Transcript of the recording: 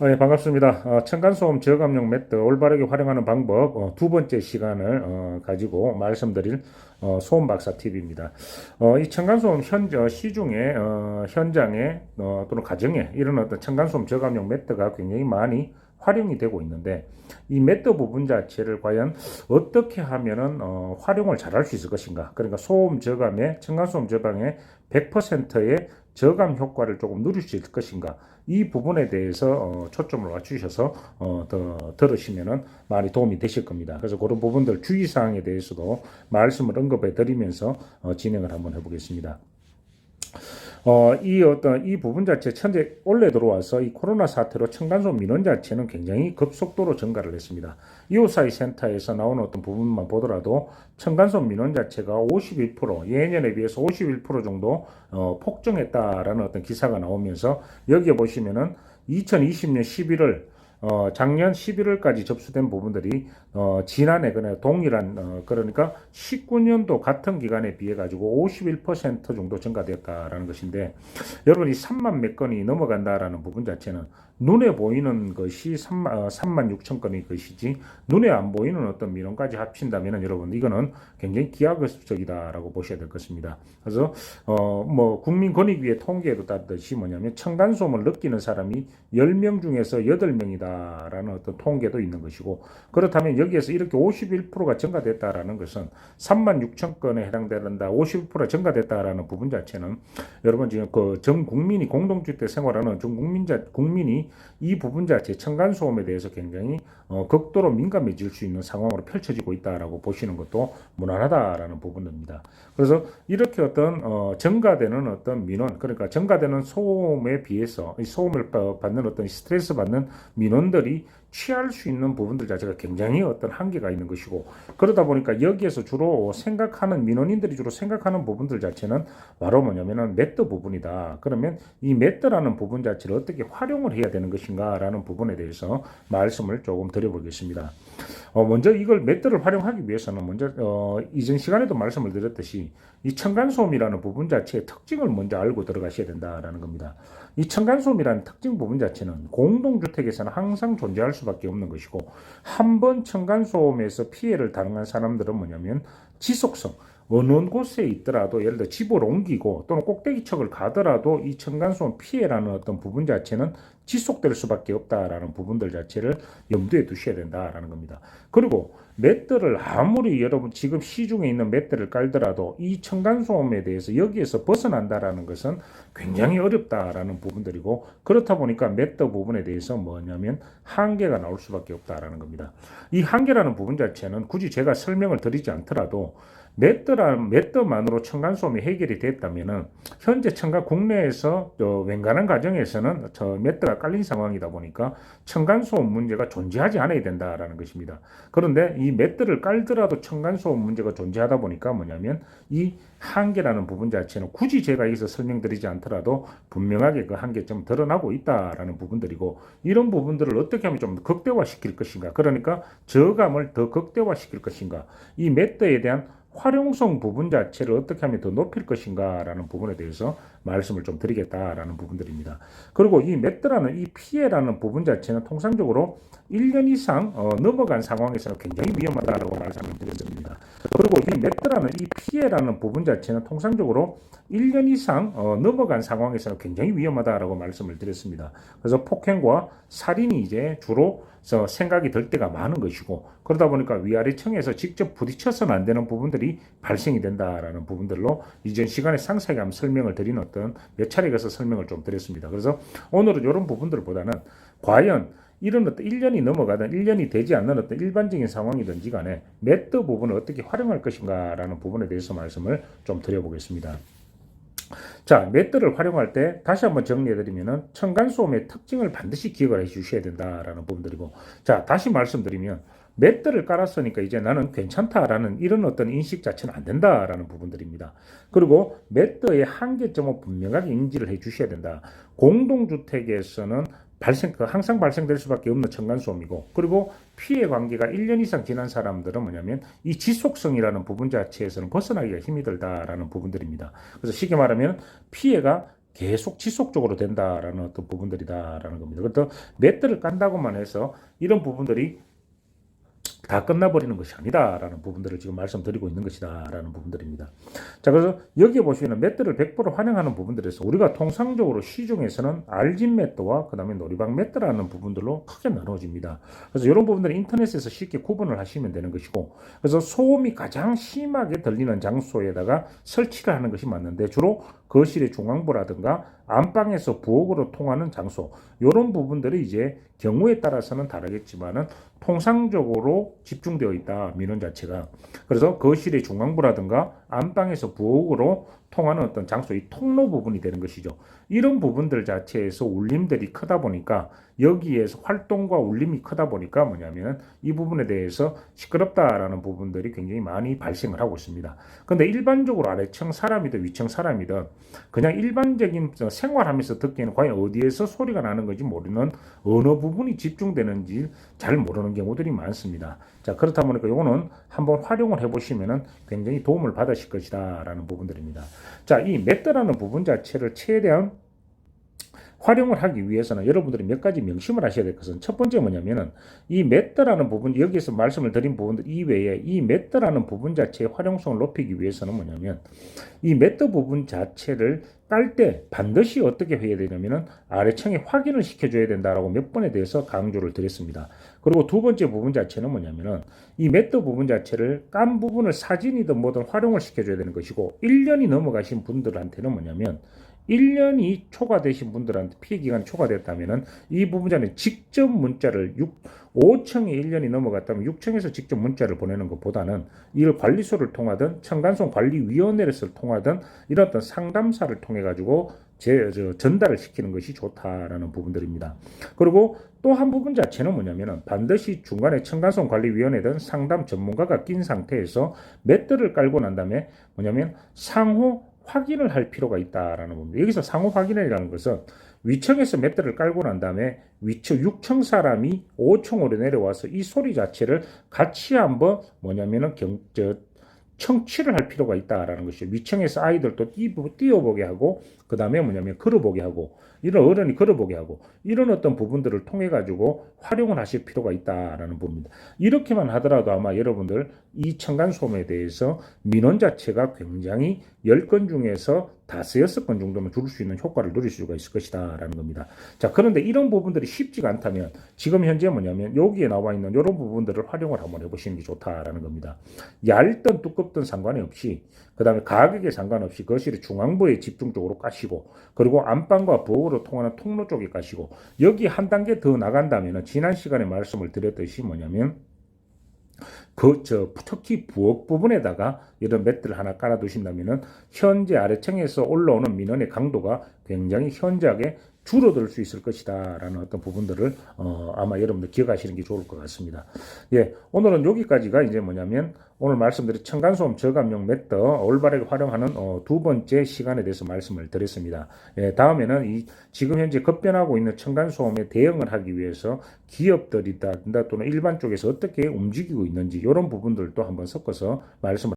네, 반갑습니다. 층간소음 저감용 매트 올바르게 활용하는 방법 두 번째 시간을 가지고 말씀드릴 소음 박사 팁입니다. 이 층간소음 시중에 현장에 또는 가정에 이런 어떤 층간소음 저감용 매트가 굉장히 많이 활용이 되고 있는데 이 매트 부분 자체를 과연 어떻게 하면은 활용을 잘할 수 있을 것인가? 그러니까 소음 저감에 층간소음 저감의 100%의 저감 효과를 조금 누릴 수 있을 것인가? 이 부분에 대해서 초점을 맞추셔서 더 들으시면은 많이 도움이 되실 겁니다. 그래서 그런 부분들 주의사항에 대해서도 말씀을 언급해 드리면서 진행을 한번 해보겠습니다. 이 부분 자체 현재 원래 들어와서 이 코로나 사태로 층간소음 민원 자체는 굉장히 급속도로 증가를 했습니다. 이웃사회 센터에서 나오는 어떤 부분만 보더라도 층간소음 민원 자체가 51% 예년에 비해서 51% 정도 폭증했다라는 어떤 기사가 나오면서 여기에 보시면은 2020년 11월 작년 11월까지 접수된 부분들이 지난해 그냥 동일한 그러니까 19년도 같은 기간에 비해 가지고 51% 정도 증가되었다라는 것인데 여러분 이 3만 몇 건이 넘어간다라는 부분 자체는 눈에 보이는 것이 3만 6천 건의 것이지 눈에 안 보이는 어떤 민원까지 합친다면 여러분 이거는 굉장히 기하급수적이다라고 보셔야 될 것입니다. 그래서 뭐 국민권익위의 통계에도 따르듯이 뭐냐면 층간소음을 느끼는 사람이 10명 중에서 8명이다라는 어떤 통계도 있는 것이고 그렇다면 여기에서 이렇게 51%가 증가됐다라는 것은 3만 6천 건에 해당된다 51%가 증가됐다라는 부분 자체는 여러분 지금 그 전 국민이 공동주택 생활하는 전 국민이 이 부분 자체 층간소음에 대해서 굉장히 극도로 민감해질 수 있는 상황으로 펼쳐지고 있다라고 보시는 것도 무난하다라는 부분입니다. 그래서 이렇게 어떤 증가되는 어떤 민원 그러니까 증가되는 소음에 비해서 이 소음을 받는 어떤 스트레스 받는 민원들이 취할 수 있는 부분들 자체가 굉장히 어떤 한계가 있는 것이고 그러다 보니까 여기에서 주로 생각하는 민원인들이 주로 생각하는 부분들 자체는 바로 뭐냐면은 매트 부분이다. 그러면 이 매트라는 부분 자체를 어떻게 활용을 해야 되는 것인가라는 부분에 대해서 말씀을 조금 드려보겠습니다. 먼저 이걸 매트를 활용하기 위해서는 먼저 이전 시간에도 말씀을 드렸듯이 이 층간소음이라는 부분 자체의 특징을 먼저 알고 들어가셔야 된다라는 겁니다. 이 층간소음이라는 특징 부분 자체는 공동주택에서는 항상 존재할 수밖에 없는 것이고 한 번 층간소음에서 피해를 당한 사람들은 뭐냐면 지속성 어느 곳에 있더라도 예를 들어 집을 옮기고 또는 꼭대기층을 가더라도 이 층간소음 피해라는 어떤 부분 자체는 지속될 수밖에 없다라는 부분들 자체를 염두에 두셔야 된다라는 겁니다. 그리고 매트를 아무리 여러분 지금 시중에 있는 매트를 깔더라도 이 층간소음에 대해서 여기에서 벗어난다라는 것은 굉장히 어렵다라는 부분들이고 그렇다 보니까 매트 부분에 대해서 뭐냐면 한계가 나올 수밖에 없다라는 겁니다. 이 한계라는 부분 자체는 굳이 제가 설명을 드리지 않더라도 매트만으로 층간소음이 해결이 됐다면은 현재 국내에서 웬간한 가정에서는 매트가 깔린 상황이다 보니까 층간소음 문제가 존재하지 않아야 된다라는 것입니다. 그런데 이 매트를 깔더라도 층간소음 문제가 존재하다 보니까 뭐냐면 이 한계라는 부분 자체는 굳이 제가 여기서 설명드리지 않더라도 분명하게 그 한계점 드러나고 있다라는 부분들이고 이런 부분들을 어떻게 하면 좀 극대화시킬 것인가 그러니까 저감을 더 극대화시킬 것인가 이 매트에 대한 활용성 부분 자체를 어떻게 하면 더 높일 것인가라는 부분에 대해서 말씀을 좀 드리겠다라는 부분들입니다. 그리고 이 매트라는 이 피해라는 부분 자체는 통상적으로 1년 이상 넘어간 상황에서는 굉장히 위험하다라고 말씀을 드렸습니다. 그리고 이 매트라는 이 피해라는 부분 자체는 통상적으로 1년 이상 넘어간 상황에서는 굉장히 위험하다라고 말씀을 드렸습니다. 그래서 폭행과 살인이 이제 주로 생각이 들 때가 많은 것이고 그러다 보니까 위아래층에서 직접 부딪혀서는 안 되는 부분들이 발생이 된다라는 부분들로 이전 시간에 상세하게 한번 설명을 드린 어떤 몇 차례 가서 설명을 좀 드렸습니다. 그래서 오늘은 이런 부분들보다는 과연 이런 어떤 1년이 넘어가든 1년이 되지 않는 어떤 일반적인 상황이든지 간에 매트 부분을 어떻게 활용할 것인가라는 부분에 대해서 말씀을 좀 드려보겠습니다. 자, 매트를 활용할 때 다시 한번 정리해드리면은 층간소음의 특징을 반드시 기억을 해주셔야 된다라는 부분들이고, 자, 다시 말씀드리면 매트를 깔았으니까 이제 나는 괜찮다라는 이런 어떤 인식 자체는 안 된다라는 부분들입니다. 그리고 매트의 한계점을 분명하게 인지를 해주셔야 된다. 공동주택에서는 항상 발생될 수밖에 없는 층간소음이고, 그리고 피해 관계가 1년 이상 지난 사람들은 뭐냐면 이 지속성이라는 부분 자체에서는 벗어나기가 힘이 들다라는 부분들입니다. 그래서 쉽게 말하면 피해가 계속 지속적으로 된다라는 어떤 부분들이다라는 겁니다. 그래서 매트를 깐다고만 해서 이런 부분들이 다 끝나버리는 것이 아니다라는 부분들을 지금 말씀드리고 있는 것이다라는 부분들입니다. 자, 그래서 여기에 보시면 매트를 100% 환영하는 부분들에서 우리가 통상적으로 시중에서는 알진 매트와 그 다음에 놀이방 매트라는 부분들로 크게 나눠집니다. 그래서 이런 부분들은 인터넷에서 쉽게 구분을 하시면 되는 것이고, 그래서 소음이 가장 심하게 들리는 장소에다가 설치를 하는 것이 맞는데, 주로 거실의 중앙부라든가 안방에서 부엌으로 통하는 장소, 이런 부분들이 이제 경우에 따라서는 다르겠지만은 통상적으로 집중되어 있다, 민원 자체가. 그래서 거실의 중앙부라든가 안방에서 부엌으로 통하는 어떤 장소, 이 통로 부분이 되는 것이죠. 이런 부분들 자체에서 울림들이 크다 보니까, 여기에서 활동과 울림이 크다 보니까 뭐냐면 이 부분에 대해서 시끄럽다라는 부분들이 굉장히 많이 발생을 하고 있습니다. 근데 일반적으로 아래층 사람이든 위층 사람이든 그냥 일반적인 생활하면서 듣기에는 과연 어디에서 소리가 나는 건지 모르는, 어느 부분이 집중되는지 잘 모르는 경우들이 많습니다. 자, 그렇다 보니까 이거는 한번 활용을 해보시면 굉장히 도움을 받으실 것이다 라는 부분들입니다. 자, 이 매트라는 부분 자체를 최대한 활용을 하기 위해서는 여러분들이 몇 가지 명심을 하셔야 될 것은, 첫 번째 뭐냐면은 이 매트라는 부분, 여기에서 말씀을 드린 부분들 이외에 이 매트라는 부분 자체의 활용성을 높이기 위해서는 뭐냐면, 이 매트 부분 자체를 깔 때 반드시 어떻게 해야 되냐면은 아래층에 확인을 시켜줘야 된다라고 몇 번에 대해서 강조를 드렸습니다. 그리고 두 번째 부분 자체는 뭐냐면은 이 매트 부분 자체를 깐 부분을 사진이든 뭐든 활용을 시켜줘야 되는 것이고, 1년이 넘어가신 분들한테는 뭐냐면 1년이 초과되신 분들한테 피해 기간이 초과됐다면은 이 부분자는 직접 문자를 5층에 1년이 넘어갔다면 6층에서 직접 문자를 보내는 것보다는 이를 관리소를 통하든 층간소음 관리위원회를 통하든 이런 어떤 상담사를 통해 가지고 전달을 시키는 것이 좋다라는 부분들입니다. 그리고 또 한 부분 자체는 뭐냐면은 반드시 중간에 층간소음 관리위원회든 상담 전문가가 낀 상태에서 매트를 깔고 난 다음에 뭐냐면 상호 확인을 할 필요가 있다라는 겁니다. 여기서 상호 확인이라는 것은 위층에서 매트를 깔고 난 다음에 위층 6층 사람이 5층으로 내려와서 이 소리 자체를 같이 한번 뭐냐면은 청취를 할 필요가 있다라는 것이죠. 위층에서 아이들도 뛰어보게 하고, 그 다음에 뭐냐면 걸어보게 하고, 이런 어른이 걸어보게 하고, 이런 어떤 부분들을 통해 가지고 활용을 하실 필요가 있다라는 부분입니다. 이렇게만 하더라도 아마 여러분들 이 층간소음에 대해서 민원 자체가 굉장히 10건 중에서 5, 6건 정도는 줄일 수 있는 효과를 누릴 수가 있을 것이다 라는 겁니다. 자, 그런데 이런 부분들이 쉽지가 않다면 지금 현재 뭐냐면 여기에 나와 있는 이런 부분들을 활용을 한번 해보시는 게 좋다라는 겁니다. 얇든 두껍든 상관이 없이, 그 다음에 가격에 상관없이 거실의 중앙부에 집중적으로 까시고, 그리고 안방과 부엌으로 통하는 통로 쪽에 까시고, 여기 한 단계 더 나간다면 지난 시간에 말씀을 드렸듯이 뭐냐면 특히 부엌 부분에다가 이런 매트를 하나 깔아 두신다면은 현재 아래층에서 올라오는 민원의 강도가 굉장히 현저하게 줄어들 수 있을 것이다라는 어떤 부분들을 아마 여러분들 기억하시는 게 좋을 것 같습니다. 예, 오늘은 여기까지가 이제 뭐냐면 오늘 말씀드린 층간소음 저감용 매트 올바르게 활용하는 두 번째 시간에 대해서 말씀을 드렸습니다. 예, 다음에는 지금 현재 급변하고 있는 층간소음에 대응을 하기 위해서 기업들이다 또는 일반 쪽에서 어떻게 움직이고 있는지 이런 부분들도 한번 섞어서 말씀을